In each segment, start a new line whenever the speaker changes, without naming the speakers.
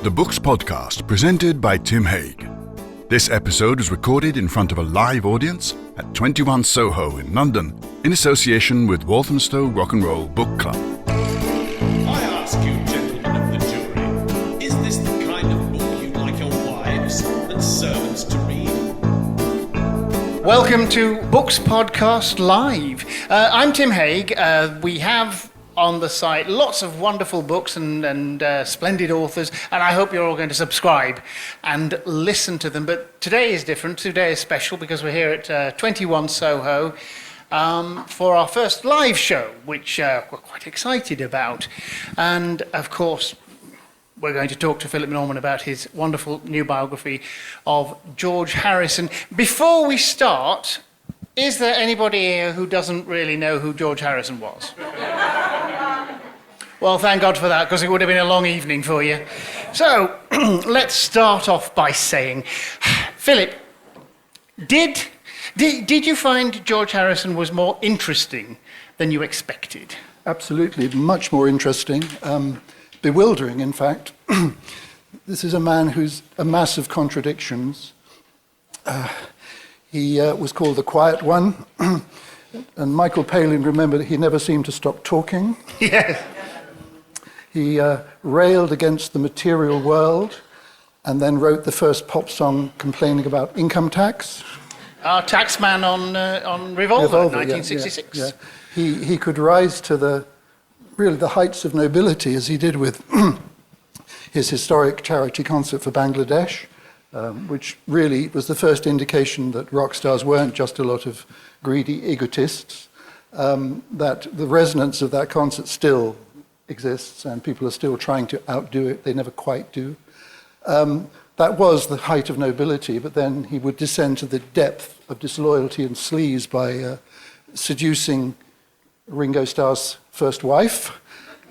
The Books Podcast, presented by Tim Hague. This episode was recorded in front of a live audience at 21 Soho in London, in association with Walthamstow Rock and Roll Book Club.
I ask you, gentlemen of the jury, is this the kind of book you'd like your wives and servants to read?
Welcome to Books Podcast Live. I'm Tim Hague. We have on the site lots of wonderful books and splendid authors, and I hope you're all going to subscribe and listen to them. But today is different. Today is special because we're here at 21 Soho for our first live show, which we're quite excited about. And of course, we're going to talk to Philip Norman about his wonderful new biography of George Harrison. Before we start, is there anybody here who doesn't really know who George Harrison was? Well, thank God for that, because it would have been a long evening for you. So, let's start off by saying, Philip, did you find George Harrison was more interesting than you expected?
Absolutely, much more interesting. Bewildering, in fact. This is a man who's a mass of contradictions. He was called the Quiet One, and Michael Palin remembered that he never seemed to stop talking.
Yes.
He railed against the material world, and then wrote the first pop song complaining about income tax.
Our taxman on Revolver, 1966.
Yeah. He could rise to the heights of nobility, as he did with his historic charity concert for Bangladesh, which really was the first indication that rock stars weren't just a lot of greedy egotists, that the resonance of that concert still exists and people are still trying to outdo it. They never quite do. That was the height of nobility, but then he would descend to the depth of disloyalty and sleaze by seducing Ringo Starr's first wife.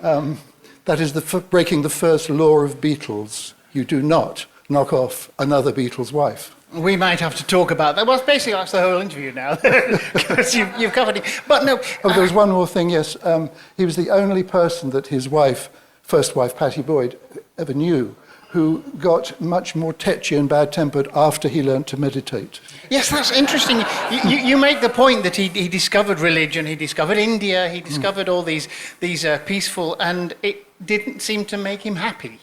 That is breaking the first law of Beatles. You do not knock off another Beatles wife.
We might have to talk about that. Well, basically, that's the whole interview now, because you've covered it. But no.
There was one more thing, yes. He was the only person that his first wife, Pattie Boyd, ever knew, who got much more tetchy and bad-tempered after he learnt to meditate.
Yes, that's interesting. You make the point that he discovered religion, he discovered India, he discovered all these peaceful, and it didn't seem to make him happy.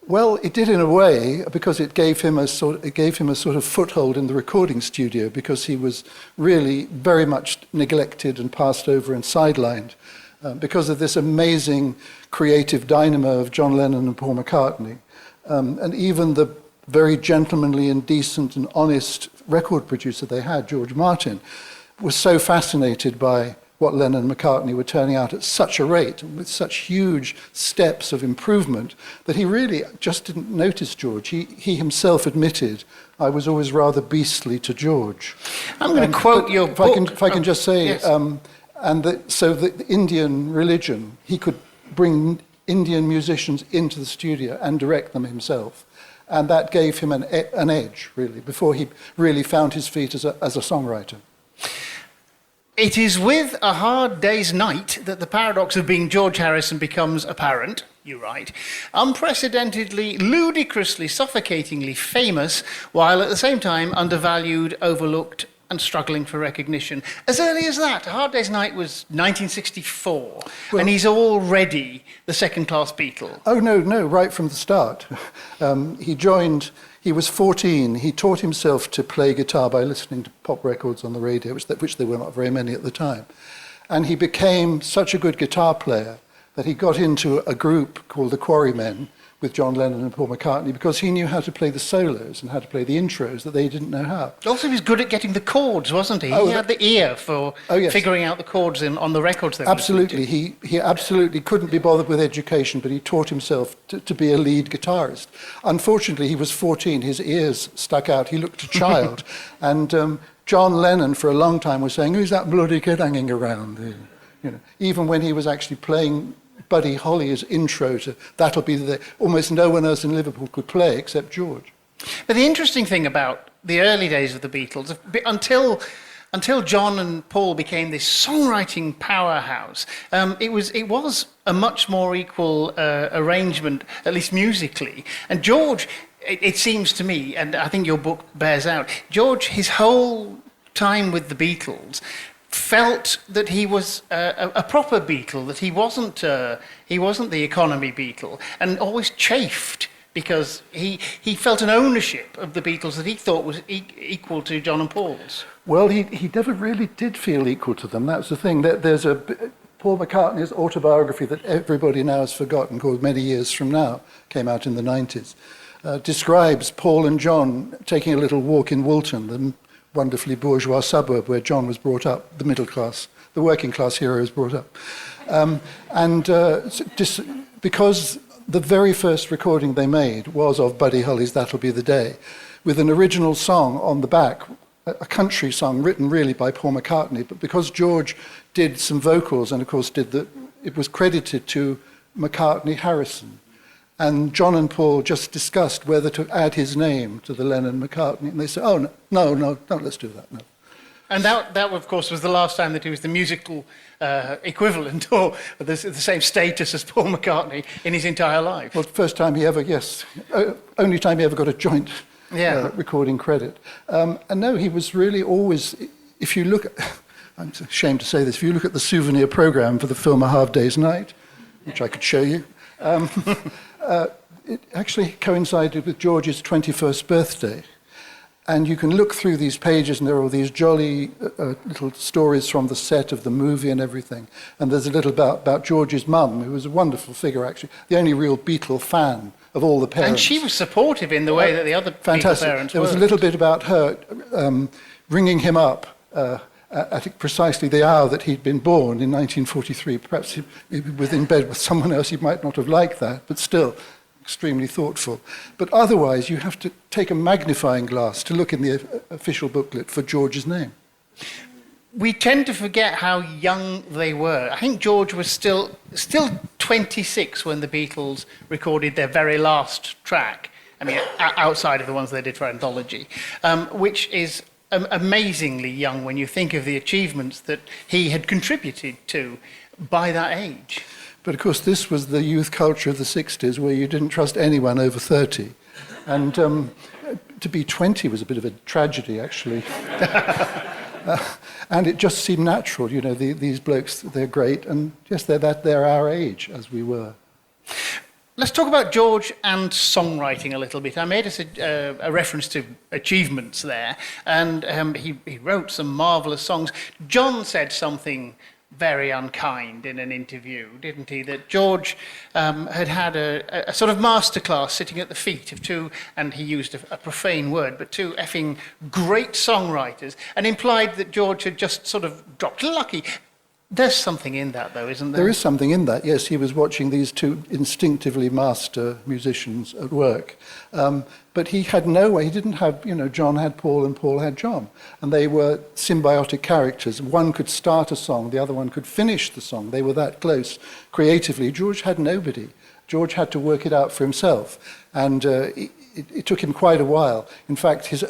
Well, it did in a way, because it gave him a sort of foothold in the recording studio, because he was really very much neglected and passed over and sidelined because of this amazing creative dynamo of John Lennon and Paul McCartney. And even the very gentlemanly and decent and honest record producer they had, George Martin, was so fascinated by what Lennon and McCartney were turning out at such a rate, with such huge steps of improvement, that he really just didn't notice George. He himself admitted, I was always rather beastly to George.
I'm going to quote your book.
If I can just say,
yes.
So the Indian religion, he could bring Indian musicians into the studio and direct them himself. And that gave him an edge, really, before he really found his feet as a songwriter.
It is with A Hard Day's Night that the paradox of being George Harrison becomes apparent, you write. Unprecedentedly, ludicrously, suffocatingly famous, while at the same time undervalued, overlooked, and struggling for recognition. As early as that, A Hard Day's Night was 1964, and he's already the second-class Beatle. Oh,
no, right from the start. He was 14. He taught himself to play guitar by listening to pop records on the radio, which there were not very many at the time. And he became such a good guitar player that he got into a group called the Quarrymen with John Lennon and Paul McCartney, because he knew how to play the solos and how to play the intros that they didn't know how.
Also, he was good at getting the chords, wasn't he? He had the ear for figuring out the chords on the records.
Absolutely. He absolutely couldn't be bothered with education, but he taught himself to be a lead guitarist. Unfortunately, he was 14. His ears stuck out. He looked a child. And John Lennon, for a long time, was saying, who's that bloody kid hanging around? Even when he was actually playing Buddy Holly's intro to That'll Be the Day, almost no one else in Liverpool could play except George.
But the interesting thing about the early days of the Beatles, until until John and Paul became this songwriting powerhouse, it was a much more equal arrangement, at least musically. And George, it seems to me, and I think your book bears out, George, his whole time with the Beatles, felt that he was a proper Beatle, that he wasn't the economy Beatle, and always chafed because he felt an ownership of the Beatles that he thought was equal to John and Paul's.
Well, he never really did feel equal to them. That's the thing. There's Paul McCartney's autobiography that everybody now has forgotten, called Many Years From Now, came out in the 90s, describes Paul and John taking a little walk in Woolton, the wonderfully bourgeois suburb where John was brought up, the middle class, the working class hero was brought up. Because the very first recording they made was of Buddy Holly's That'll Be the Day, with an original song on the back, a country song written really by Paul McCartney, but because George did some vocals and of course it was credited to McCartney Harrison. And John and Paul just discussed whether to add his name to the Lennon-McCartney, and they said, "Oh no, let's do that." No.
And that, of course, was the last time that he was the musical equivalent or the same status as Paul McCartney in his entire life.
Well, first time he ever, only time he ever got a joint recording credit. And no, he was really always, if you look at, I'm ashamed to say this, if you look at the souvenir program for the film A Hard Day's Night, which I could show you, it actually coincided with George's 21st birthday. And you can look through these pages, and there are all these jolly little stories from the set of the movie and everything. And there's a little about George's mum, who was a wonderful figure, actually, the only real Beatle fan of all the parents.
And she was supportive in the way that the other Beatle parents were.
There was a little bit about her ringing him up at precisely the hour that he'd been born in 1943. Perhaps he was in bed with someone else, he might not have liked that, but still, extremely thoughtful. But otherwise, you have to take a magnifying glass to look in the official booklet for George's name.
We tend to forget how young they were. I think George was still 26 when the Beatles recorded their very last track. I mean, outside of the ones they did for Anthology, which is amazingly young when you think of the achievements that he had contributed to by that age.
But of course, this was the youth culture of the 60s where you didn't trust anyone over 30. And to be 20 was a bit of a tragedy, actually. And it just seemed natural, you know, these blokes, they're great, and yes, they're our age, as we were.
Let's talk about George and songwriting a little bit. I made a reference to achievements there, and he wrote some marvellous songs. John said something very unkind in an interview, didn't he? That George had a sort of masterclass sitting at the feet of two, and he used a profane word, but two effing great songwriters, and implied that George had just sort of dropped lucky. There's something in that, though, isn't there?
There is something in that, yes. He was watching these two instinctively master musicians at work. But he had no way, he didn't have, you know, John had Paul and Paul had John. And they were symbiotic characters. One could start a song, the other one could finish the song. They were that close creatively. George had nobody. George had to work it out for himself. And it took him quite a while. In fact, his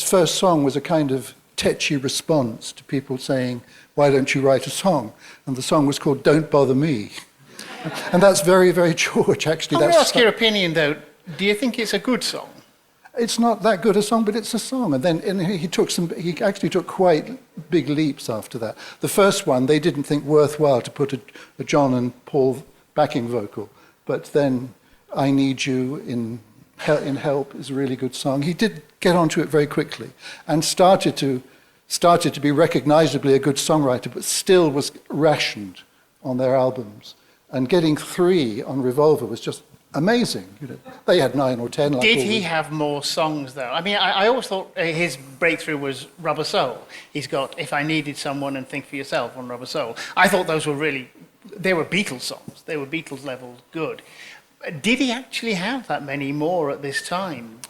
first song was a kind of tetchy response to people saying, "Why don't you write a song?" And the song was called Don't Bother Me. And that's very, very George, actually.
I'm going to ask your opinion, though. Do you think it's a good song?
It's not that good a song, but it's a song. And then he actually took quite big leaps after that. The first one, they didn't think worthwhile to put a John and Paul backing vocal. But then I Need You in Help is a really good song. He did get onto it very quickly and started to be recognizably a good songwriter, but still was rationed on their albums. And getting 3 on Revolver was just amazing. You know, they had 9 or 10.
Did he have more songs, though? I mean, I always thought his breakthrough was Rubber Soul. He's got If I Needed Someone and Think for Yourself on Rubber Soul. I thought those were they were Beatles songs. They were Beatles level good. Did he actually have that many more at this time?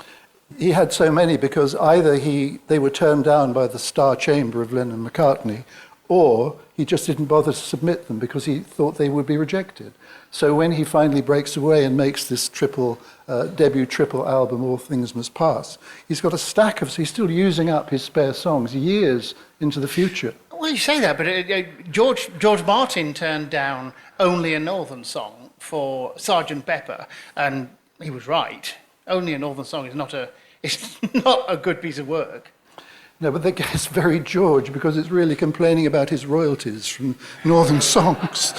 He had so many because either they were turned down by the Star Chamber of Lennon-McCartney, or he just didn't bother to submit them because he thought they would be rejected. So when he finally breaks away and makes this debut triple album, All Things Must Pass, he's got a stack of, so he's still using up his spare songs years into the future.
Well, you say that, but George Martin turned down Only a Northern Song for Sergeant Pepper, and he was right. Only a Northern Song is not a good piece of work.
No, but that gets very George because it's really complaining about his royalties from Northern songs.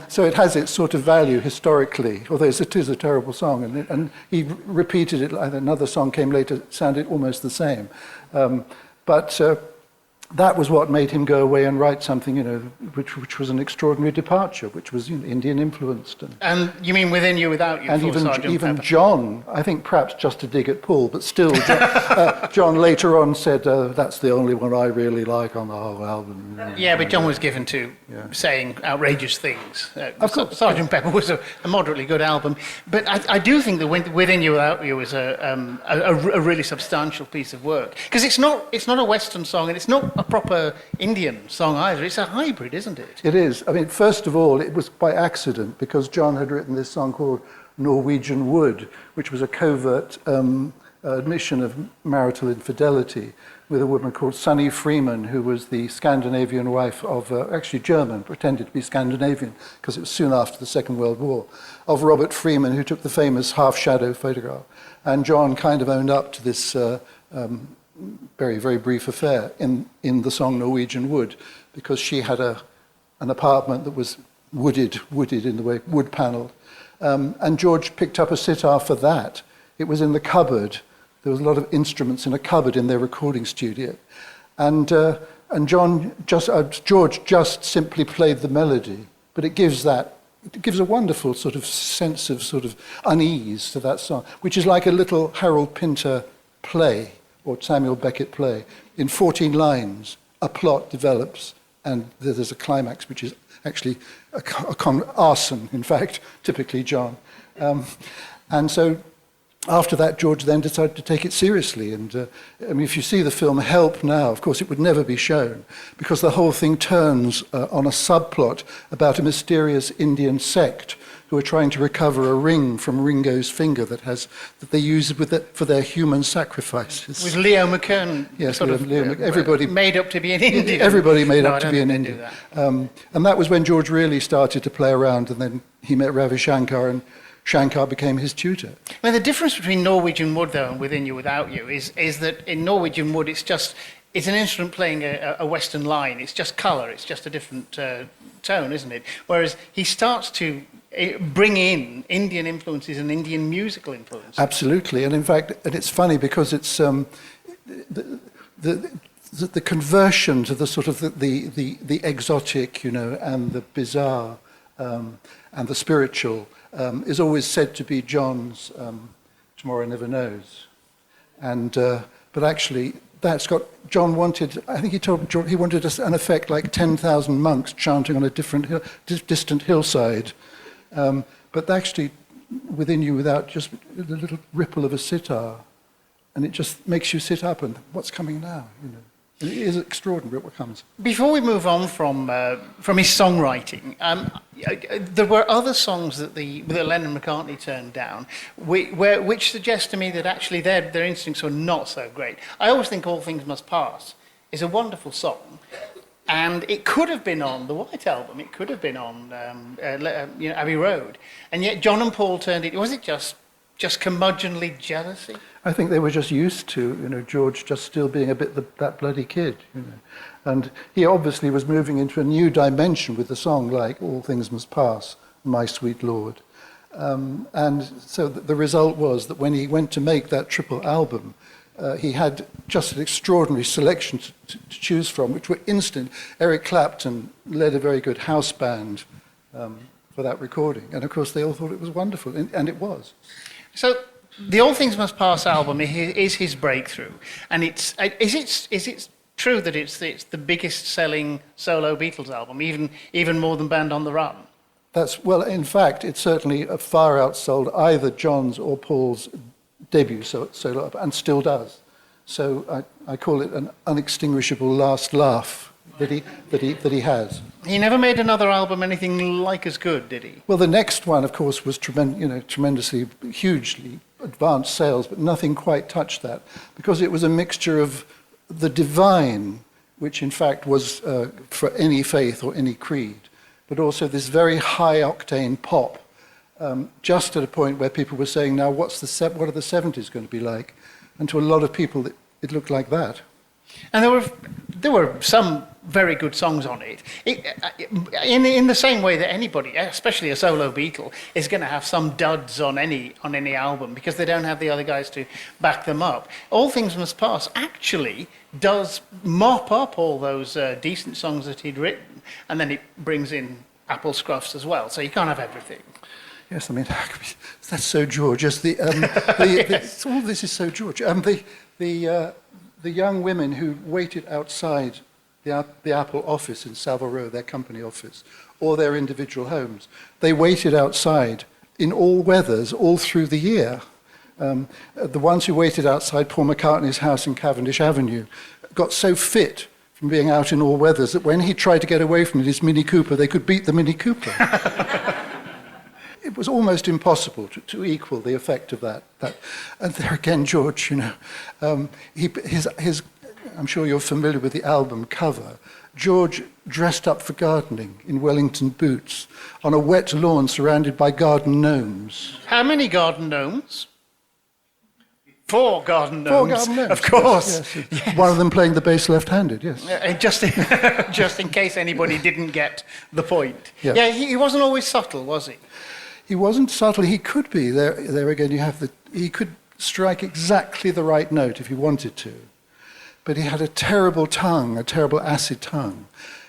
So it has its sort of value historically, although it is a terrible song. And he repeated it, another song came later, sounded almost the same. But that was what made him go away and write something, which was an extraordinary departure, which was Indian influenced.
And you mean Within You, Without You?
And even John, I think perhaps just to dig at Paul, but still, John later on said, that's the only one I really like on the whole album.
Yeah, but John was given to saying outrageous things.
Of course.
Sgt. Pepper was a moderately good album. But I do think that Within You, Without You is a really substantial piece of work. Because it's not a Western song, and it's not a proper Indian song either. It's a hybrid, isn't it?
It is. I mean, first of all, it was by accident because John had written this song called Norwegian Wood, which was a covert admission of marital infidelity with a woman called Sunny Freeman, who was the Scandinavian wife of, actually German, pretended to be Scandinavian because it was soon after the Second World War, of Robert Freeman, who took the famous half-shadow photograph. And John kind of owned up to this very, very brief affair in the song Norwegian Wood, because she had an apartment that was wooded in the way, wood panelled. And George picked up a sitar for that. It was in the cupboard. There was a lot of instruments in a cupboard in their recording studio. And George just simply played the melody, but it gives a wonderful sort of sense of sort of unease to that song, which is like a little Harold Pinter play, or Samuel Beckett play. In 14 lines, a plot develops, and there's a climax, which is actually arson, in fact, typically John. And so after that, George then decided to take it seriously. And I mean, if you see the film Help now, of course, it would never be shown, because the whole thing turns on a subplot about a mysterious Indian sect who are trying to recover a ring from Ringo's finger that they use for their human sacrifices.
With Leo McKern,
yes, everybody
made up to be an Indian.
Everybody made up to be an Indian. And that was when George really started to play around, and then he met Ravi Shankar, and Shankar became his tutor.
Now, the difference between Norwegian Wood, though, and Within You, Without You is that in Norwegian Wood, it's an instrument playing a Western line. It's just colour. It's just a different tone, isn't it? Whereas he starts to bring in Indian influences and Indian musical influences.
Absolutely, and in fact, and it's funny because it's the conversion to the sort of the exotic, and the bizarre and the spiritual is always said to be John's Tomorrow Never Knows, and but actually John wanted. I think he told George he wanted an effect like 10,000 monks chanting on a distant hillside. But actually, Within You, Without, just the little ripple of a sitar, and it just makes you sit up and what's coming now, And it is extraordinary what comes.
Before we move on from his songwriting, there were other songs that Lennon and McCartney turned down, which suggests to me that actually their instincts were not so great. I always think All Things Must Pass is a wonderful song. And it could have been on the White Album. It could have been on Abbey Road. And yet John and Paul turned it. Was it just curmudgeonly jealousy?
I think they were just used to, George just still being a bit that bloody kid, And he obviously was moving into a new dimension with the song like All Things Must Pass, My Sweet Lord. And so the result was that when he went to make that triple album, he had just an extraordinary selection to choose from, which were instant. Eric Clapton led a very good house band for that recording. And of course, they all thought it was wonderful, and it was.
So the All Things Must Pass album is his breakthrough. And is it true that it's the biggest selling solo Beatles album, even more than Band on the Run?
Well, in fact, it's certainly far outsold either John's or Paul's debut solo album, and still does. So I call it an unextinguishable last laugh that he has.
He never made another album anything like as good, did he?
Well, the next one, of course, was tremendously, hugely advanced sales, but nothing quite touched that, because it was a mixture of the divine, which in fact was for any faith or any creed, but also this very high-octane pop, just at a point where people were saying, now what are the 70s going to be like? And to a lot of people, it looked like that.
And there were some very good songs on it. In the same way that anybody, especially a solo Beatle, is going to have some duds on any album because they don't have the other guys to back them up. All Things Must Pass actually does mop up all those decent songs that he'd written, and then it brings in Apple Scruffs as well. So you can't have everything.
Yes, I mean, that's so George. Yes,
Yes.
All this is so George. The young women who waited outside the Apple office in Savile Row, their company office, or their individual homes, they waited outside in all weathers all through the year. The ones who waited outside Paul McCartney's house in Cavendish Avenue got so fit from being out in all weathers that when he tried to get away from his Mini Cooper, they could beat the Mini Cooper. It was almost impossible to equal the effect of that. And there again, George, I'm sure you're familiar with the album cover. George dressed up for gardening in Wellington boots on a wet lawn surrounded by garden gnomes.
How many garden gnomes? 4 garden gnomes.
4 garden gnomes.
Of course.
Yes.
Yes.
One of them playing the bass left-handed, yes.
Just in case anybody didn't get the point.
Yeah.
Yeah, he wasn't always subtle, was he?
He wasn't subtle. He could be. There again, he could strike exactly the right note if he wanted to. But he had a terrible tongue, a terrible acid tongue,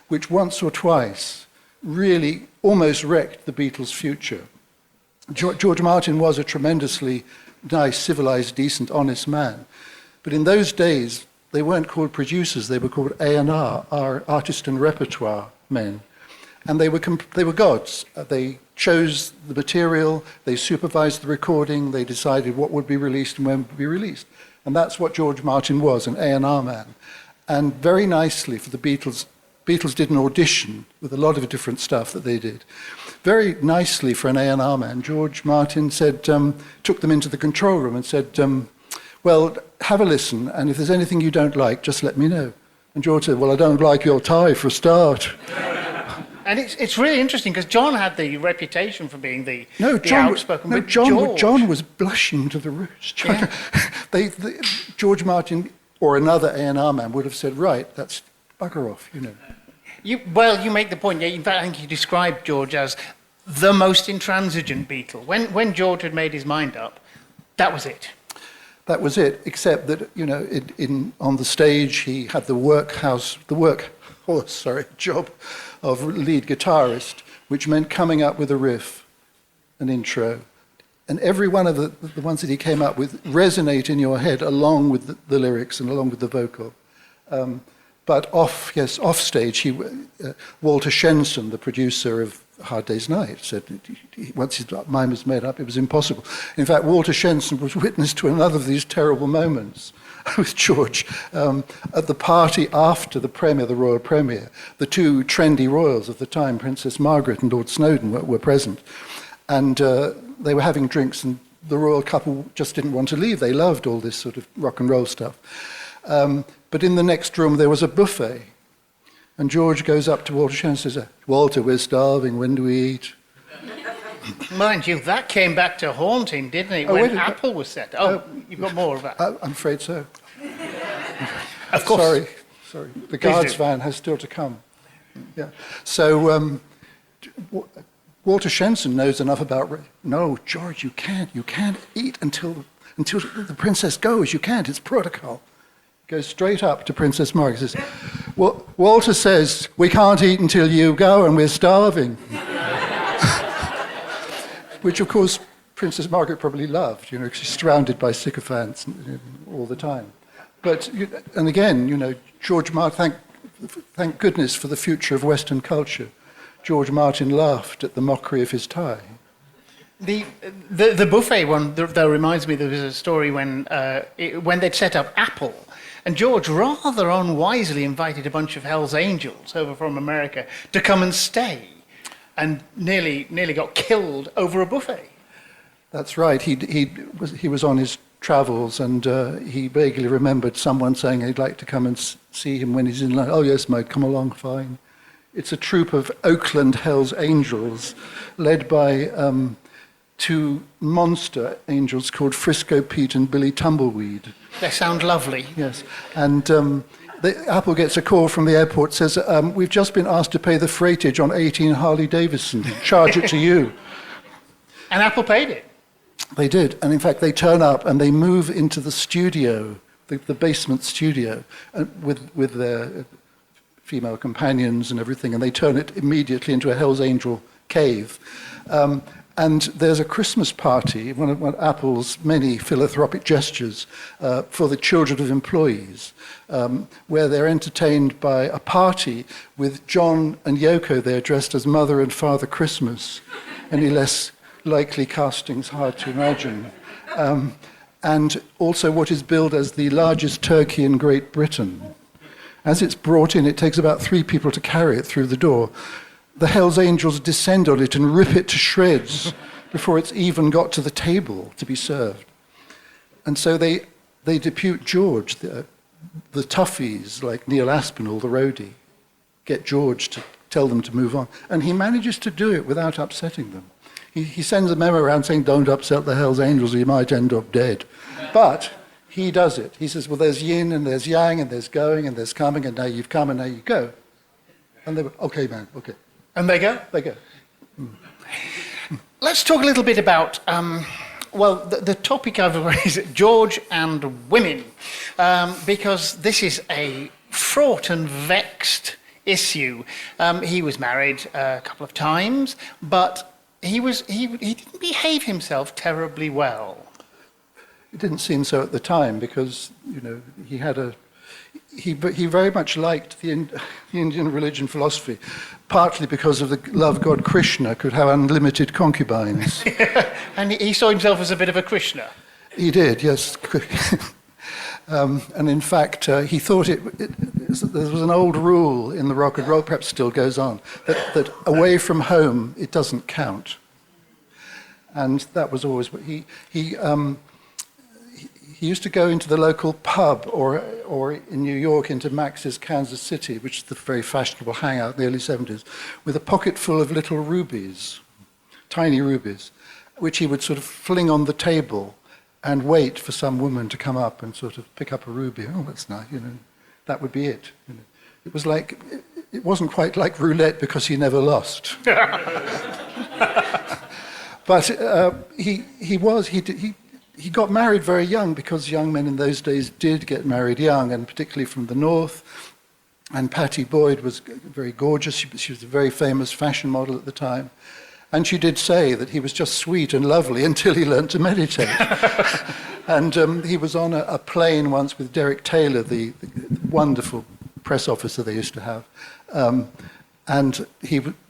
which once or twice really almost wrecked the Beatles' future. George Martin was a tremendously nice, civilized, decent, honest man. But in those days, they weren't called producers. They were called A&R, artist and repertoire men. And they were gods. They chose the material, they supervised the recording, they decided what would be released and when would be released. And that's what George Martin was, an A&R man. And very nicely for the Beatles did an audition with a lot of different stuff that they did. Very nicely for an A&R man, George Martin said, took them into the control room and said, well, have a listen, and if there's anything you don't like, just let me know. And George said, well, I don't like your tie for a start.
And it's really interesting because John had the reputation for being the outspoken.
No,
but
John was blushing to the roost. George Martin or another A&R man would have said, right, that's bugger off,
You make the point. Yeah, in fact, I think you described George as the most intransigent Beatle. When George had made his mind up, that was it.
That was it, except that, on the stage he had the job of lead guitarist, which meant coming up with a riff, an intro. And every one of the ones that he came up with resonate in your head along with the lyrics and along with the vocal. But off stage, Walter Shenson, the producer of Hard Day's Night, said once his mind was made up, it was impossible. In fact, Walter Shenson was witness to another of these terrible moments with George at the party after the royal premiere. The 2 trendy royals of the time, Princess Margaret and Lord Snowdon, were present. And they were having drinks, and the royal couple just didn't want to leave. They loved all this sort of rock and roll stuff. But in the next room, there was a buffet. And George goes up to Walter Shenson and says, Walter, we're starving, when do we eat?
Mind you, that came back to haunt him, didn't it, when Apple was set up? You've got more of that.
I'm afraid so.
Of course.
Sorry. The guards van has still to come. Yeah. So Walter Shenson knows enough about... No, George, you can't eat until the princess goes. You can't, it's protocol. Goes straight up to Princess Margaret and says, well, Walter says, we can't eat until you go and we're starving. Which, of course, Princess Margaret probably loved, she's surrounded by sycophants all the time. But, and again, George Martin, thank goodness for the future of Western culture, George Martin laughed at the mockery of his tie.
The buffet one, though, reminds me there was a story when they'd set up Apple, And George rather unwisely invited a bunch of Hell's Angels over from America to come and stay, and nearly got killed over a buffet.
That's right. He was on his travels, and he vaguely remembered someone saying he'd like to come and see him when he's in London. Oh, yes, mate, come along, fine. It's a troop of Oakland Hells Angels led by two monster angels called Frisco Pete and Billy Tumbleweed.
They sound lovely.
Yes, and Apple gets a call from the airport, says, we've just been asked to pay the freightage on 18 Harley Davidson. Charge it to you.
And Apple paid it.
They did, and in fact they turn up and they move into the studio, the basement studio, with their female companions and everything, and they turn it immediately into a Hell's Angel cave. And there's a Christmas party, one of Apple's many philanthropic gestures, for the children of employees, where they're entertained by a party with John and Yoko there dressed as Mother and Father Christmas. Any less likely castings hard to imagine. And also what is billed as the largest turkey in Great Britain. As it's brought in, it takes about 3 people to carry it through the door. The Hells Angels descend on it and rip it to shreds before it's even got to the table to be served. And so they depute George, the toughies like Neil Aspinall, the roadie, get George to tell them to move on. And he manages to do it without upsetting them. He sends a memo around saying, don't upset the Hells Angels, or you might end up dead. But he does it. He says, well, there's yin and there's yang and there's going and there's coming, and now you've come and now you go. And they were, okay, man, okay.
And they go?
They go.
Let's talk a little bit about, the topic I've raised, George and women, because this is a fraught and vexed issue. He was married a couple of times, but he didn't behave himself terribly well.
It didn't seem so at the time because, he very much liked the Indian religion philosophy, partly because of the love god Krishna could have unlimited concubines.
And he saw himself as a bit of a Krishna.
He did, yes. And in fact, he thought there was an old rule in the rock and roll, perhaps still goes on, that away from home, it doesn't count. And that was always what he used to go into the local pub or in New York into Max's Kansas City, which is the very fashionable hangout in the early 70s, with a pocket full of little rubies, tiny rubies, which he would sort of fling on the table and wait for some woman to come up and sort of pick up a ruby. Oh, that's nice, that would be it. It was like, it wasn't quite like roulette because he never lost. But he got married very young because young men in those days did get married young, and particularly from the north. And Patty Boyd was very gorgeous. She was a very famous fashion model at the time. And she did say that he was just sweet and lovely until he learned to meditate. And he was on a plane once with Derek Taylor, the wonderful press officer they used to have. And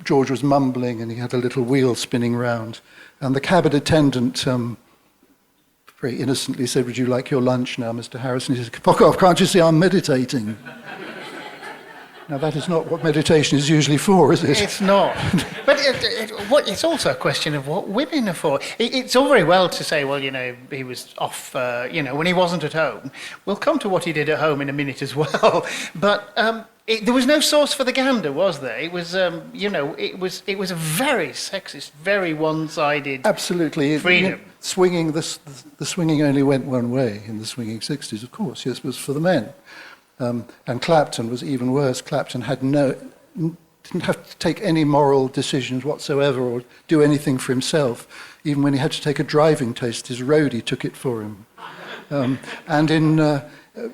George was mumbling, and he had a little wheel spinning round. And the cabin attendant very innocently said, would you like your lunch now, Mr. Harrison? He said, fuck off, can't you see I'm meditating? Now, that is not what meditation is usually for, is it?
It's not. But it's also a question of what women are for. It's all very well to say, well, he was off, when he wasn't at home. We'll come to what he did at home in a minute as well. But there was no source for the gander, was there? It was, it was a very sexist, very one-sided
Absolutely.
freedom.
The swinging only went one way in the swinging 60s, of course. Yes, it was for the men. And Clapton was even worse. Clapton didn't have to take any moral decisions whatsoever or do anything for himself. Even when he had to take a driving test, his roadie took it for him.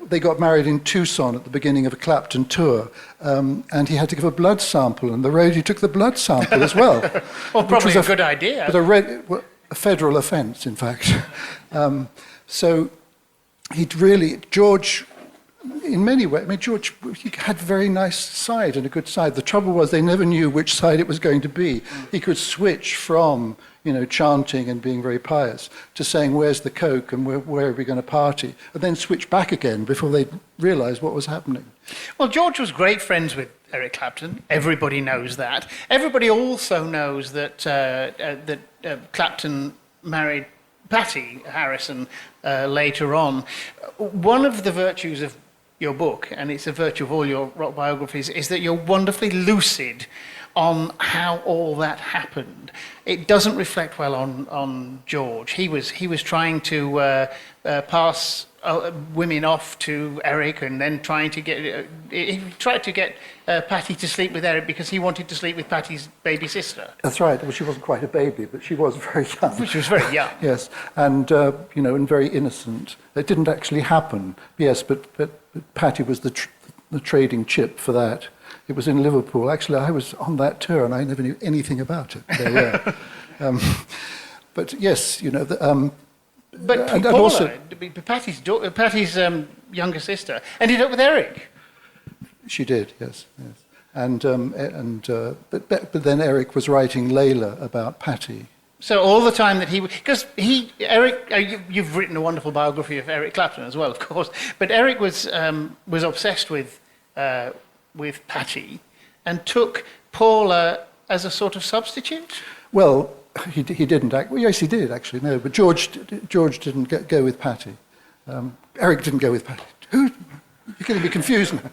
They got married in Tucson at the beginning of a Clapton tour, and he had to give a blood sample, and the roadie took the blood sample as well.
Well, probably a good idea.
But a federal offence, in fact. So George, in many ways, George, he had a very nice side and a good side. The trouble was they never knew which side it was going to be. He could switch from, chanting and being very pious, to saying, where's the Coke and where are we going to party? And then switch back again before they realised what was happening.
Well, George was great friends with Eric Clapton. Everybody knows that. Everybody also knows that Clapton married Patty Harrison later on. One of the virtues of your book, and it's a virtue of all your rock biographies, is that you're wonderfully lucid on how all that happened. It doesn't reflect well on George. He was trying to pass women off to Eric, and then trying to get he tried to get Patty to sleep with Eric because he wanted to sleep with Patty's baby sister.
That's right. Well, she wasn't quite a baby, but she was very young.
She was very young.
Yes, and and very innocent. It didn't actually happen. Yes, but Patty was the trading chip for that. It was in Liverpool. Actually, I was on that tour, and I never knew anything about it. There were. But yes,
But
and
Paula,
also,
Patty's younger sister, ended up with Eric.
she did, yes. But then Eric was writing Layla about Patty.
So all the time that you've written a wonderful biography of Eric Clapton as well, of course. But Eric was obsessed with Patty, and took Paula as a sort of substitute.
Well, he didn't act. Well, yes, he did actually. No, but George didn't go with Patty. Eric didn't go with Patty. Who? You're going to be confused now.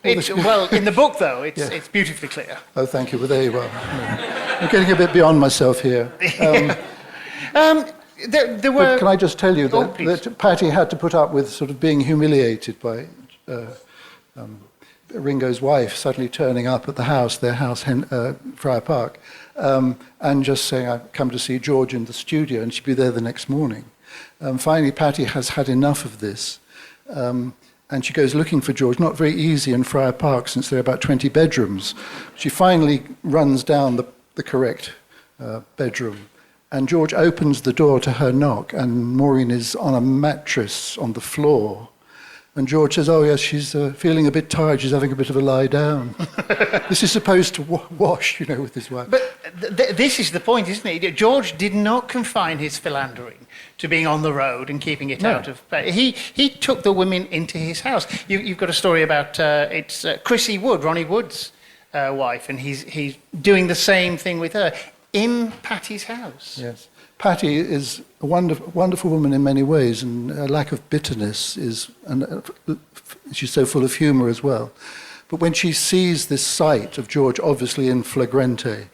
Well, in the book though, it's beautifully clear.
Oh, thank you. Well, there you are. I'm getting a bit beyond myself here.
There were.
But can I just tell you that Patty had to put up with sort of being humiliated by Ringo's wife suddenly turning up at their house, Friar Park, and just saying, I've come to see George in the studio, and she'd be there the next morning. Finally, Patty has had enough of this, and she goes looking for George. Not very easy in Friar Park, since there are about 20 bedrooms. She finally runs down the correct bedroom, and George opens the door to her knock, and Maureen is on a mattress on the floor. And George says, oh, yes, she's feeling a bit tired. She's having a bit of a lie down. This is supposed to wash, with his wife.
But this is the point, isn't it? George did not confine his philandering to being on the road and keeping it out of... He took the women into his house. You've got a story about, it's Chrissy Wood, Ronnie Wood's wife, and he's doing the same thing with her in Patty's house.
Yes. Patty is a wonderful woman in many ways, and a lack of bitterness she's so full of humour as well. But when she sees this sight of George, obviously in flagrante,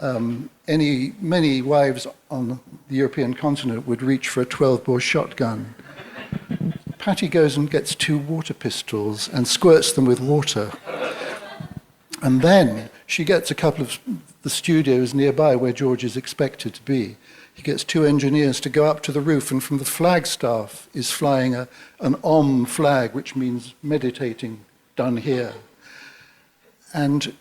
many wives on the European continent would reach for a 12-bore shotgun. Patty goes and gets 2 water pistols and squirts them with water. And then she gets a couple of the studios nearby where George is expected to be. He gets 2 engineers to go up to the roof, and from the flagstaff is flying an Om flag, which means meditating, done here. And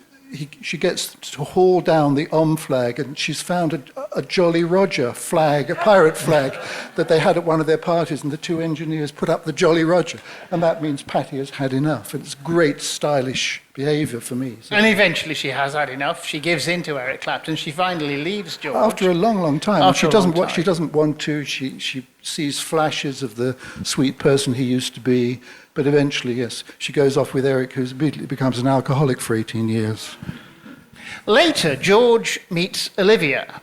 she gets to haul down the Om flag, and she's found a Jolly Roger flag, a pirate flag, that they had at one of their parties, and the 2 engineers put up the Jolly Roger. And that means Patty has had enough. And it's great stylish behaviour for me. So.
And eventually she has had enough. She gives in to Eric Clapton. She finally leaves George.
After a long, long time. She doesn't want to. She sees flashes of the sweet person he used to be. But eventually, yes, she goes off with Eric, who immediately becomes an alcoholic for 18 years.
Later, George meets Olivia,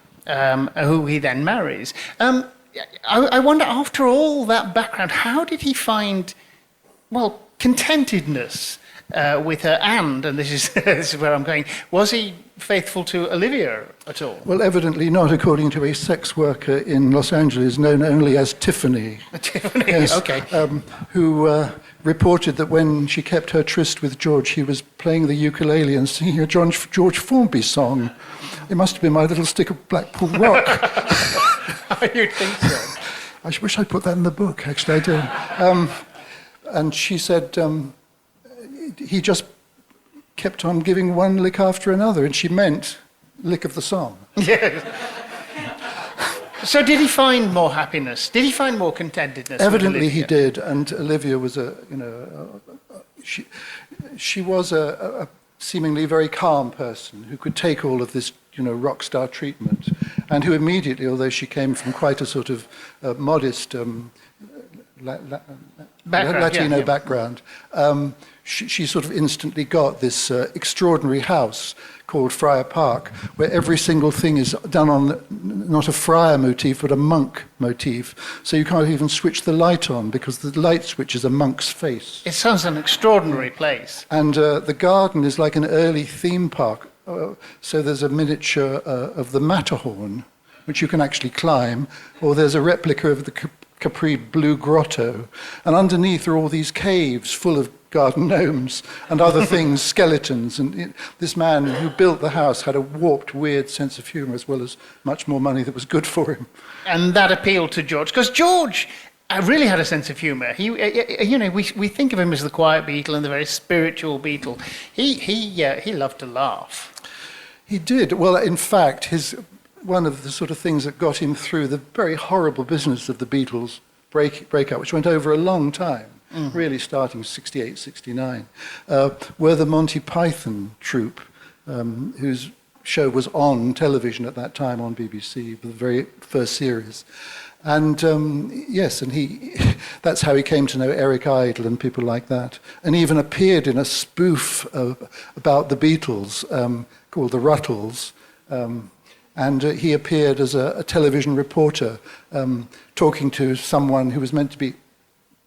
who he then marries. I wonder, after all that background, how did he find, contentedness with her? And this is where I'm going, was he faithful to Olivia at all?
Well, evidently not, according to a sex worker in Los Angeles known only as Tiffany.
Tiffany,
yes,
okay.
Who reported that when she kept her tryst with George, he was playing the ukulele and singing a George Formby song. It must have been My Little Stick of Blackpool Rock.
You'd think so.
I wish I'd put that in the book, actually, I do. And she said he just kept on giving one lick after another, and she meant lick of the song.
Yes. So did he find more happiness? Did he find more contentedness?
Evidently he did, and Olivia was she was a seemingly very calm person who could take all of this rock star treatment, and who immediately, although she came from quite a sort of modest Latino background, she sort of instantly got this extraordinary house called Friar Park, where every single thing is done on not a friar motif, but a monk motif. So you can't even switch the light on because the light switch is a monk's face.
It sounds an extraordinary place.
And the garden is like an early theme park. So there's a miniature of the Matterhorn, which you can actually climb, or there's a replica of the Capri Blue Grotto. And underneath are all these caves full of garden gnomes and other things, skeletons. And this man who built the house had a warped, weird sense of humour, as well as much more money that was good for him.
And that appealed to George, because George really had a sense of humour. We think of him as the quiet Beatle and the very spiritual Beatle. He loved to laugh.
He did. Well, in fact, one of the sort of things that got him through the very horrible business of the Beatles breakup, which went over a long time, really starting 68, 69, were the Monty Python troupe, whose show was on television at that time on BBC, the very first series. And yes, and that's how he came to know Eric Idle and people like that, and even appeared in a spoof about the Beatles called The Ruttles. And he appeared as a television reporter talking to someone who was meant to be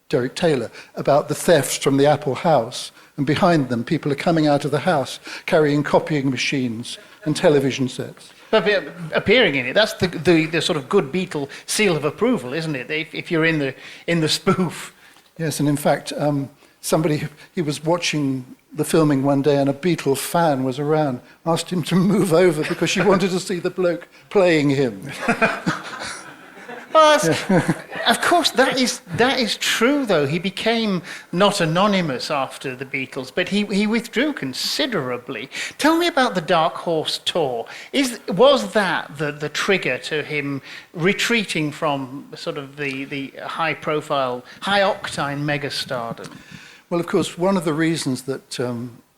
Derek Taylor about the thefts from the Apple house. And behind them, people are coming out of the house carrying copying machines and television sets.
But appearing in it, that's the sort of good Beatle seal of approval, isn't it? If you're in the spoof.
Yes, and in fact, he was watching the filming one day, and a Beatle fan was around, asked him to move over because she wanted to see the bloke playing him.
Well, of course, that is true, though. He became not anonymous after the Beatles, but he withdrew considerably. Tell me about the Dark Horse tour. Was that the trigger to him retreating from sort of the high-profile, high-octane megastardom?
Well, of course, one of the reasons that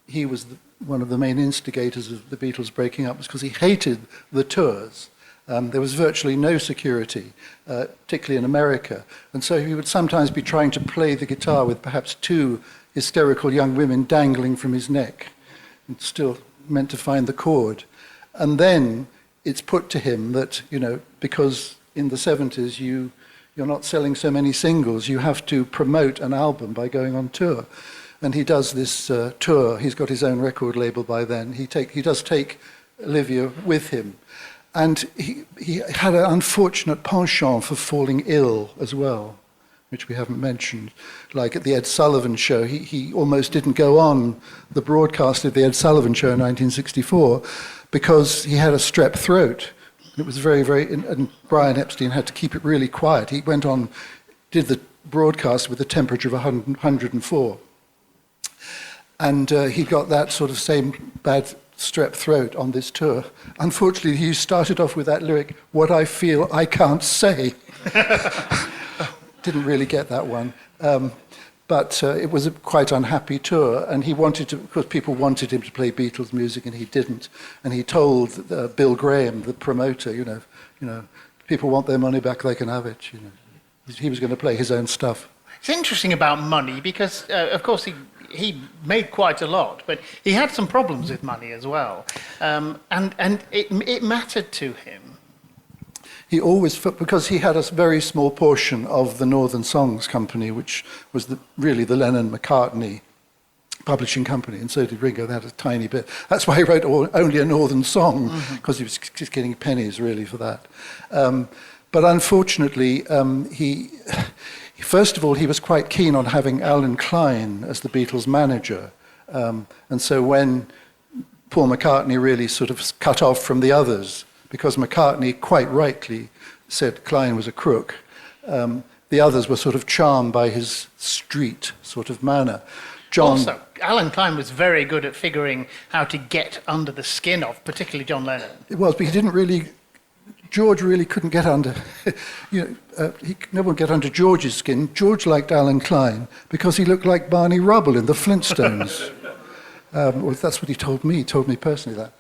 he was one of the main instigators of the Beatles breaking up was because he hated the tours. There was virtually no security, particularly in America. And so he would sometimes be trying to play the guitar with perhaps two hysterical young women dangling from his neck and still meant to find the chord. And then it's put to him that, because in the 70s you're not selling so many singles, you have to promote an album by going on tour. And he does this tour. He's got his own record label by then. He does take Olivia with him. And he had an unfortunate penchant for falling ill as well, which we haven't mentioned. Like at the Ed Sullivan Show, he almost didn't go on the broadcast of the Ed Sullivan Show in 1964 because he had a strep throat. It was and Brian Epstein had to keep it really quiet. He went on, did the broadcast with a temperature of 104. And he got that sort of same bad strep throat on this tour. Unfortunately, he started off with that lyric, "What I feel I can't say." Didn't really get that one. But it was a quite unhappy tour, and he wanted to, because people wanted him to play Beatles music, and he didn't. And he told Bill Graham, the promoter, people want their money back, they can have it. He was going to play his own stuff.
It's interesting about money because, of course, he made quite a lot, but he had some problems with money as well, and it mattered to him.
He always, because he had a very small portion of the Northern Songs Company, which was really the Lennon-McCartney publishing company, and so did Ringo. They had a tiny bit. That's why he wrote only a Northern song, because he was just getting pennies really for that. But unfortunately, first of all, he was quite keen on having Alan Klein as the Beatles' manager. And so when Paul McCartney really sort of cut off from the others, because McCartney quite rightly said Klein was a crook, the others were sort of charmed by his street sort of manner.
Also, Alan Klein was very good at figuring how to get under the skin of, particularly John Lennon.
It was, but he didn't really... George really couldn't get under, he never would get under George's skin. George liked Alan Klein because he looked like Barney Rubble in the Flintstones. Well, that's what he told me personally that.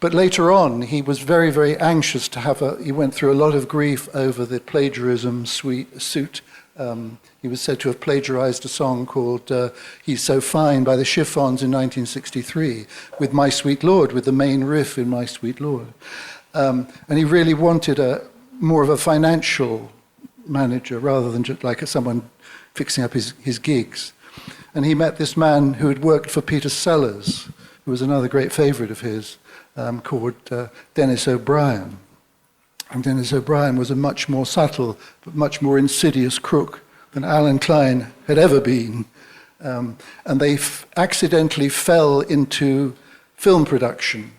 But later on, he was very, very anxious to he went through a lot of grief over the plagiarism suit. He was said to have plagiarized a song called He's So Fine by the Chiffons in 1963 with My Sweet Lord, with the main riff in My Sweet Lord. And he really wanted more of a financial manager rather than just like someone fixing up his gigs. And he met this man who had worked for Peter Sellers, who was another great favourite of his, called Dennis O'Brien. And Dennis O'Brien was a much more subtle, but much more insidious crook than Alan Klein had ever been. And they accidentally fell into film production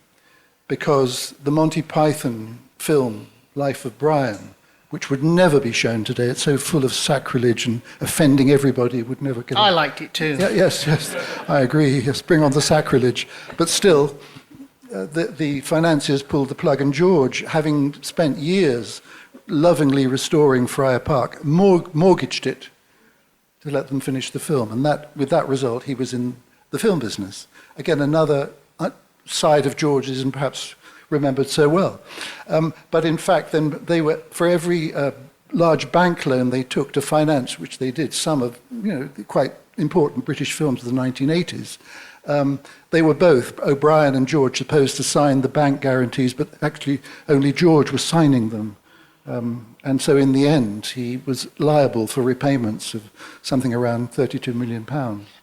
because the Monty Python film, Life of Brian, which would never be shown today. It's so full of sacrilege and offending everybody. It would never get.
I liked it too.
Yeah, yes, I agree. Yes, bring on the sacrilege. But still, the financiers pulled the plug, and George, having spent years lovingly restoring Friar Park, mortgaged it to let them finish the film. And with that result, he was in the film business. Again, another side of George isn't perhaps remembered so well. But in fact, then they were, for every large bank loan they took to finance, which they did, some of quite important British films of the 1980s, they were both, O'Brien and George, supposed to sign the bank guarantees, but actually only George was signing them. And so in the end, he was liable for repayments of something around £32 million.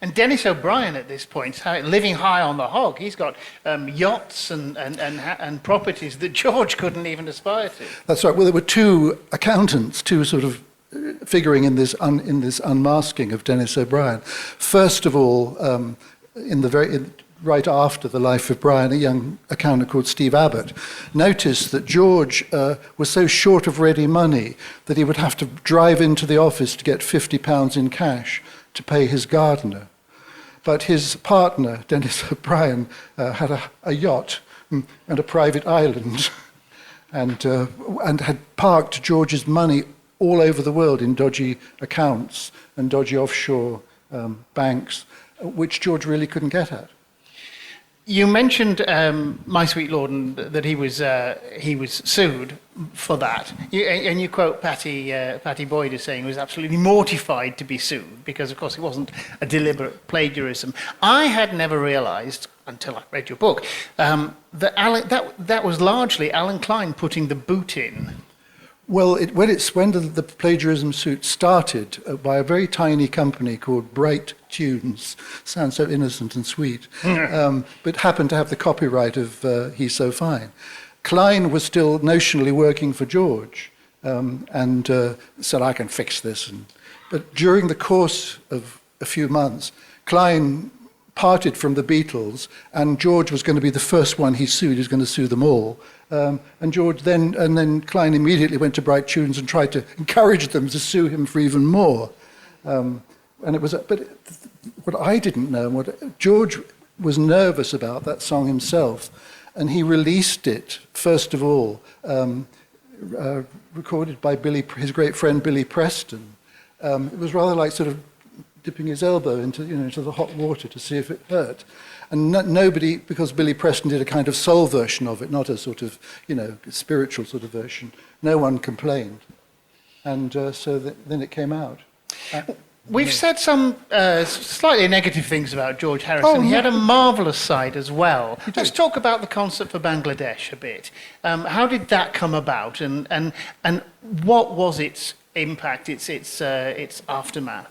And Dennis O'Brien at this point, living high on the hog, he's got yachts and properties that George couldn't even aspire to.
That's right. Well, there were two accountants, two sort of figuring in this unmasking of Dennis O'Brien. First of all, right after the Life of Brian, a young accountant called Steve Abbott noticed that George was so short of ready money that he would have to drive into the office to get £50 in cash to pay his gardener. But his partner, Dennis O'Brien, had a yacht and a private island and had parked George's money all over the world in dodgy accounts and dodgy offshore banks, which George really couldn't get at.
You mentioned My Sweet Lord and that he was sued for that. And you quote Patty Boyd as saying he was absolutely mortified to be sued because, of course, it wasn't a deliberate plagiarism. I had never realised, until I read your book, that was largely Alan Klein putting the boot in.
Well, when the plagiarism suit started by a very tiny company called Bright Tunes, sounds so innocent and sweet, but happened to have the copyright of He's So Fine. Klein was still notionally working for George and said, I can fix this. But during the course of a few months, Klein parted from the Beatles, and George was going to be the first one he sued. He was going to sue them all. And then Klein immediately went to Bright Tunes and tried to encourage them to sue him for even more. But what I didn't know, what George was nervous about that song himself, and he released it first of all, recorded by his great friend Billy Preston. It was rather like sort of dipping his elbow into the hot water to see if it hurt. And nobody, because Billy Preston did a kind of soul version of it, not a sort of, spiritual sort of version, no one complained. And then it came out.
We've said some slightly negative things about George Harrison. He had a marvellous side as well. Let's talk about the concert for Bangladesh a bit. How did that come about, and what was its impact, its aftermath?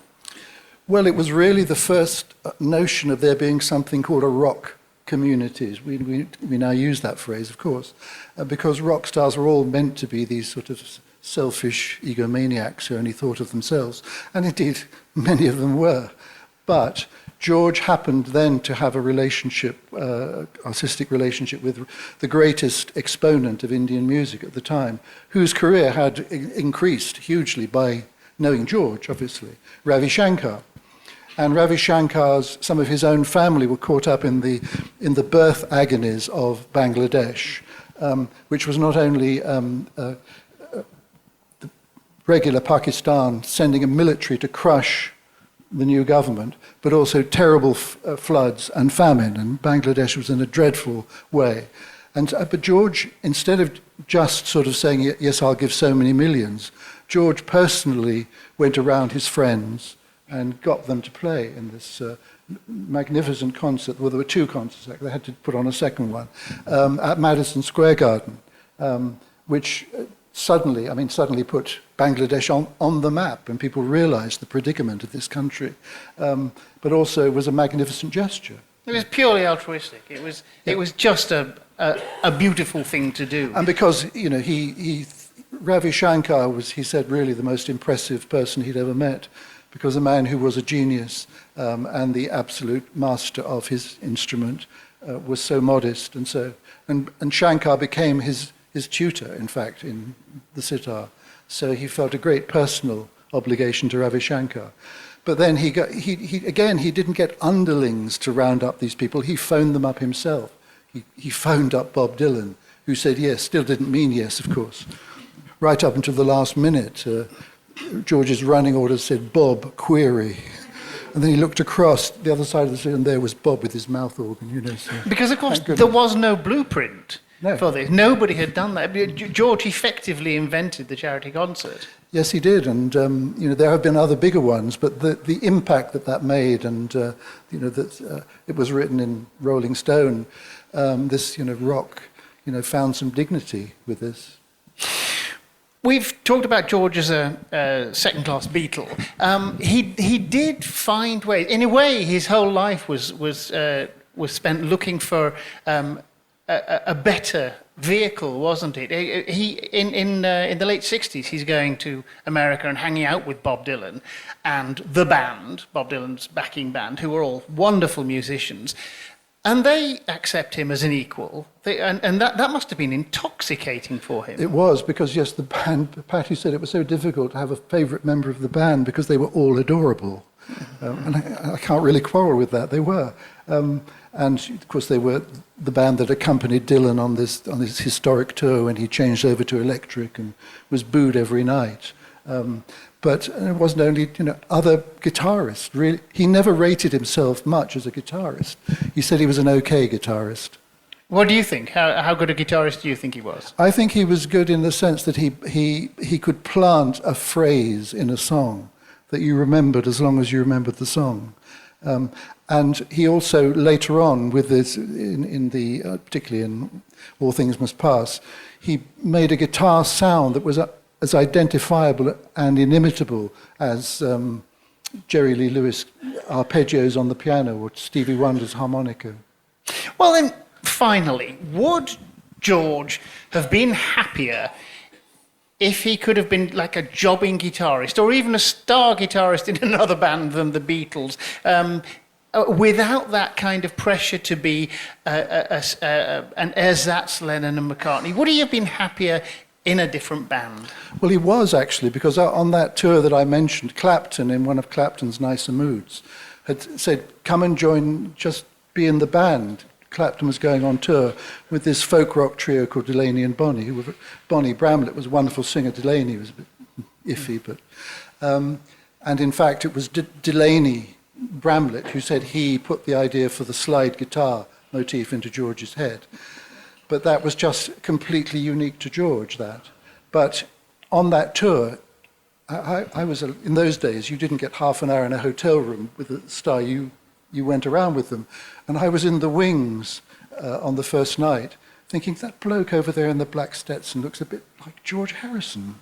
Well, it was really the first notion of there being something called a rock communities. We now use that phrase, of course, because rock stars were all meant to be these sort of selfish egomaniacs who only thought of themselves. And indeed, many of them were. But George happened then to have a relationship, artistic relationship with the greatest exponent of Indian music at the time, whose career had increased hugely by knowing George, obviously, Ravi Shankar. And Ravi Shankar's, some of his own family were caught up in the birth agonies of Bangladesh, which was not only the regular Pakistan sending a military to crush the new government, but also terrible floods and famine, and Bangladesh was in a dreadful way. But George, instead of just sort of saying, yes, I'll give so many millions, George personally went around his friends and got them to play in this magnificent concert. Well, there were two concerts, they had to put on a second one, at Madison Square Garden, which suddenly put Bangladesh on the map, and people realized the predicament of this country, but also was a magnificent gesture.
It was purely altruistic. It was just a beautiful thing to do.
And because, Ravi Shankar was, he said, really the most impressive person he'd ever met, because a man who was a genius and the absolute master of his instrument was so modest, and Shankar became his tutor, in fact, in the sitar. So he felt a great personal obligation to Ravi Shankar. But then he didn't get underlings to round up these people. He phoned them up himself. He phoned up Bob Dylan, who said yes, still didn't mean yes, of course. Right up until the last minute, George's running orders said, Bob, query. And then he looked across the other side of the street, and there was Bob with his mouth organ, So,
because, of course, there was no blueprint for this. Nobody had done that. George effectively invented the charity concert.
Yes, he did, and there have been other bigger ones, but the impact that made, and it was written in Rolling Stone. This rock, found some dignity with this.
We've talked about George as a second-class Beatle. He did find ways. In a way, his whole life was spent looking for a better vehicle, wasn't it? In the late 60s, he's going to America and hanging out with Bob Dylan and the band, Bob Dylan's backing band, who were all wonderful musicians. And they accept him as an equal. And that must have been intoxicating for him.
It was, because, yes, the band, Patty said it was so difficult to have a favourite member of the band because they were all adorable. And I can't really quarrel with that. They were. And, of course, they were the band that accompanied Dylan on this historic tour when he changed over to electric and was booed every night. But it wasn't only, other guitarists. Really, he never rated himself much as a guitarist. He said he was an okay guitarist.
What do you think? How good a guitarist do you think he was?
I think he was good in the sense that he could plant a phrase in a song that you remembered as long as you remembered the song. And he also, later on, with this, particularly in All Things Must Pass, he made a guitar sound that was as identifiable and inimitable as Jerry Lee Lewis arpeggios on the piano or Stevie Wonder's harmonica.
Well, then, finally, would George have been happier if he could have been like a jobbing guitarist or even a star guitarist in another band than the Beatles, without that kind of pressure to be an ersatz Lennon and McCartney? Would he have been happier in a different band?
Well, he was, actually, because on that tour that I mentioned, Clapton, in one of Clapton's nicer moods, had said, come and join, just be in the band. Clapton was going on tour with this folk rock trio called Delaney and Bonnie. Bonnie Bramlett was a wonderful singer. Delaney was a bit iffy, but... and in fact, it was Delaney Bramlett who said he put the idea for the slide guitar motif into George's head. But that was just completely unique to George, that. But on that tour, I was, in those days, you didn't get half an hour in a hotel room with a star. You went around with them. And I was in the wings on the first night, thinking, that bloke over there in the black Stetson looks a bit like George Harrison.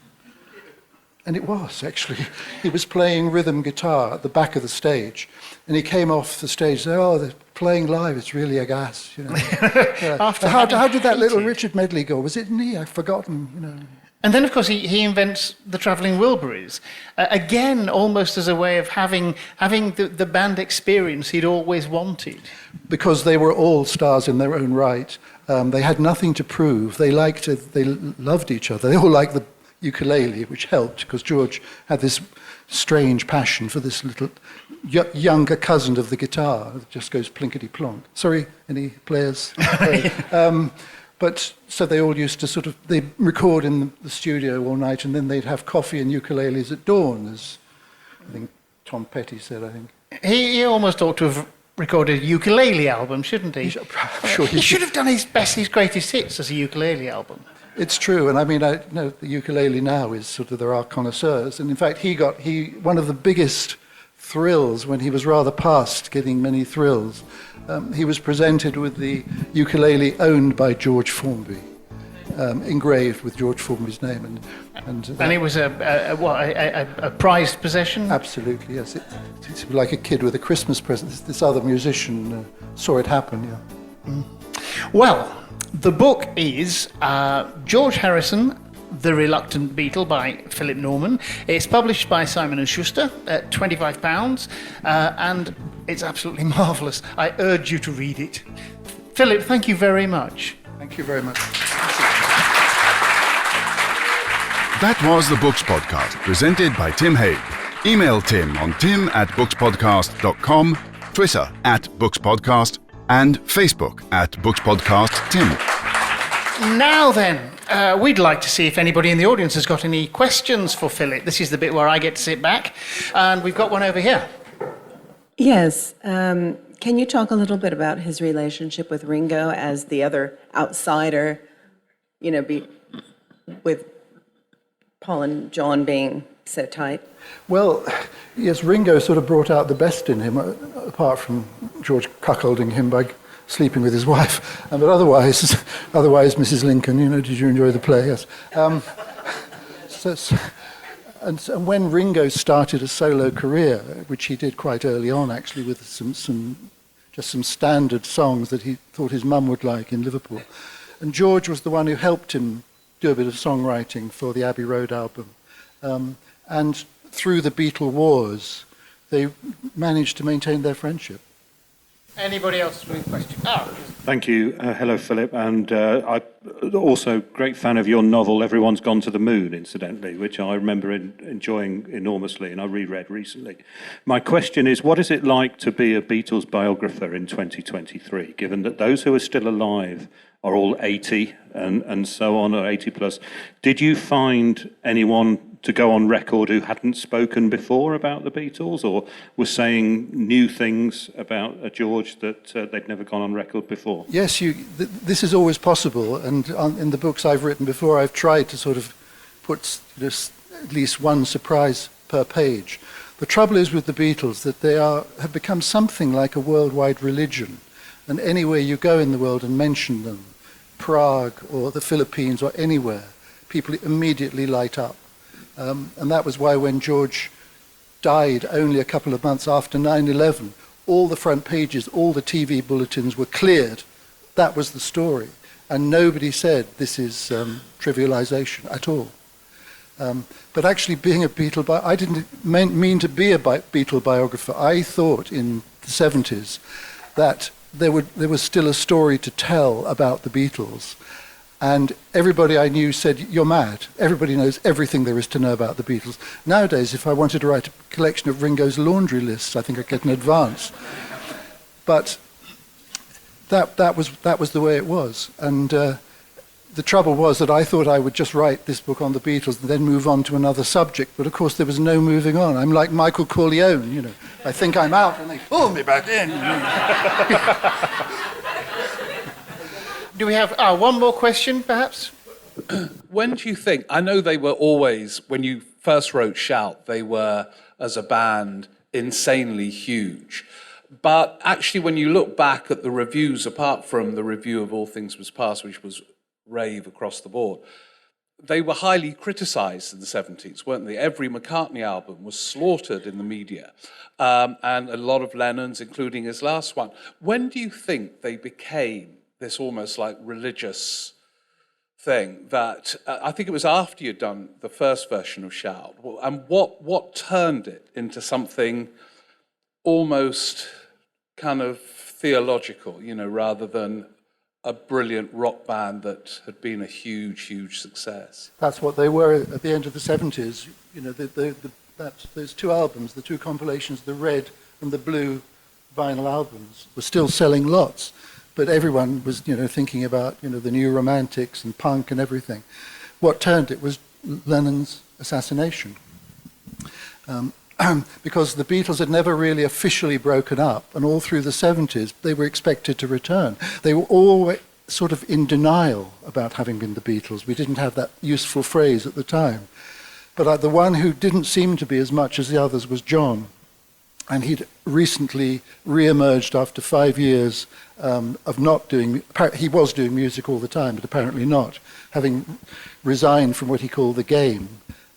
And it was, actually. He was playing rhythm guitar at the back of the stage. And he came off the stage and said, oh, they're playing live, it's really a gas. How did that little Richard Medley go? Was it me? I've forgotten,
And then, of course, he invents the Travelling Wilburys, again, almost as a way of having the band experience he'd always wanted. Because
they were all stars in their own right. They had nothing to prove. They loved each other. They all liked the ukulele, which helped, because George had this strange passion for this little younger cousin of the guitar that just goes plinkety-plonk. Sorry, any players? But so they all used to they'd record in the studio all night, and then they'd have coffee and ukuleles at dawn. There's, I think, Tom Petty said, I think.
He almost ought to have recorded a ukulele album, shouldn't he?
I'm sure
he should have done his best, his greatest hits as a ukulele album.
It's true, and I mean, I know the ukulele now is sort of, there are connoisseurs, and in fact, one of the biggest thrills when he was rather past getting many thrills. He was presented with the ukulele owned by George Formby, engraved with George Formby's name,
and it was a prized possession.
Absolutely, yes. It's like a kid with a Christmas present. This other musician saw it happen. Yeah.
Mm. Well, the book is George Harrison, The Reluctant Beatle by Philip Norman. It's published by Simon & Schuster at £25, and it's absolutely marvellous. I urge you to read it. Philip, thank you very much.
Thank you very much.
That was the Books Podcast, presented by Tim Haig. Email Tim on tim@bookspodcast.com, Twitter @bookspodcast, and Facebook @bookspodcasttim.
Now then, we'd like to see if anybody in the audience has got any questions for Philip. This is the bit where I get to sit back, and we've got one over here.
Yes. Can you talk a little bit about his relationship with Ringo as the other outsider, with Paul and John being so tight?
Well, yes, Ringo sort of brought out the best in him, apart from George cuckolding him by sleeping with his wife. But otherwise, Mrs. Lincoln, did you enjoy the play? Yes. And when Ringo started a solo career, which he did quite early on, actually, with some standard songs that he thought his mum would like in Liverpool, and George was the one who helped him do a bit of songwriting for the Abbey Road album. And through the Beatle Wars, they managed to maintain their friendship.
Anybody else with a question?
Thank you. Hello, Philip. And I'm also great fan of your novel, Everyone's Gone to the Moon, incidentally, which I remember enjoying enormously and I reread recently. My question is, what is it like to be a Beatles biographer in 2023, given that those who are still alive are all 80 and so on, or 80 plus? Did you find anyone to go on record who hadn't spoken before about the Beatles, or was saying new things about George that they'd never gone on record before?
Yes, this is always possible, and in the books I've written before, I've tried to sort of put at least one surprise per page. The trouble is with the Beatles that they have become something like a worldwide religion, and anywhere you go in the world and mention them, Prague or the Philippines or anywhere, people immediately light up. And that was why when George died only a couple of months after 9/11, all the front pages, all the TV bulletins were cleared. That was the story. And nobody said this is trivialization at all. But actually being a Beatle I didn't mean to be a Beatle biographer. I thought in the 70s that there was still a story to tell about the Beatles. And everybody I knew said, you're mad. Everybody knows everything there is to know about the Beatles. Nowadays, if I wanted to write a collection of Ringo's laundry lists, I think I'd get an advance. But that was the way it was. And the trouble was that I thought I would just write this book on the Beatles and then move on to another subject. But of course, there was no moving on. I'm like Michael Corleone, I think I'm out and they pull me back in.
Do we have one more question, perhaps?
When do you think, I know they were always, when you first wrote Shout, they were, as a band, insanely huge. But actually, when you look back at the reviews, apart from the review of All Things Must Pass, which was rave across the board, they were highly criticised in the 70s, weren't they? Every McCartney album was slaughtered in the media, and a lot of Lennon's, including his last one. When do you think they became this almost like religious thing that, I think it was after you'd done the first version of Shout, and what turned it into something almost kind of theological, rather than a brilliant rock band that had been a huge, huge success?
That's what they were at the end of the 70s. Those two albums, the two compilations, the red and the blue vinyl albums, were still selling lots. But everyone was, thinking about, the new romantics and punk and everything. What turned it was Lennon's assassination. because the Beatles had never really officially broken up, and all through the 70s they were expected to return. They were always sort of in denial about having been the Beatles. We didn't have that useful phrase at the time. But the one who didn't seem to be as much as the others was John. And he'd recently re-emerged after 5 years of not doing... He was doing music all the time, but apparently not, having resigned from what he called the game.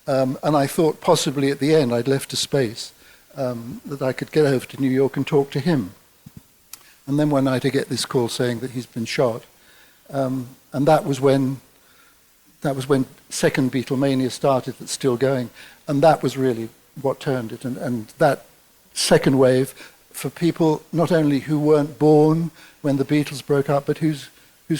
And I thought possibly at the end I'd left a space that I could get over to New York and talk to him. And then one night I get this call saying that he's been shot. And that was when second Beatlemania started, that's still going. And that was really what turned it. And that second wave for people not only who weren't born when the Beatles broke up, but whose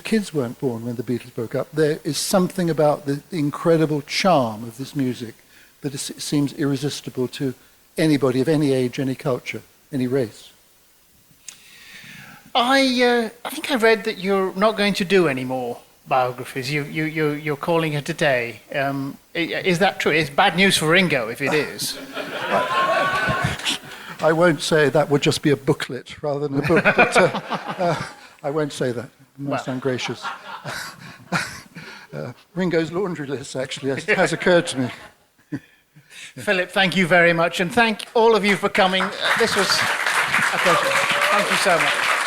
kids weren't born when the Beatles broke up. There is something about the incredible charm of this music that seems irresistible to anybody of any age, any culture, any race.
I think I read that you're not going to do any more biographies. You're calling it a day. Is that true? It's bad news for Ringo if it is.
I won't say that would just be a booklet rather than a book, but I won't say that. Most ungracious. Ringo's laundry list actually has occurred to me.
Philip, thank you very much, and thank all of you for coming. This was a pleasure. Thank you so much.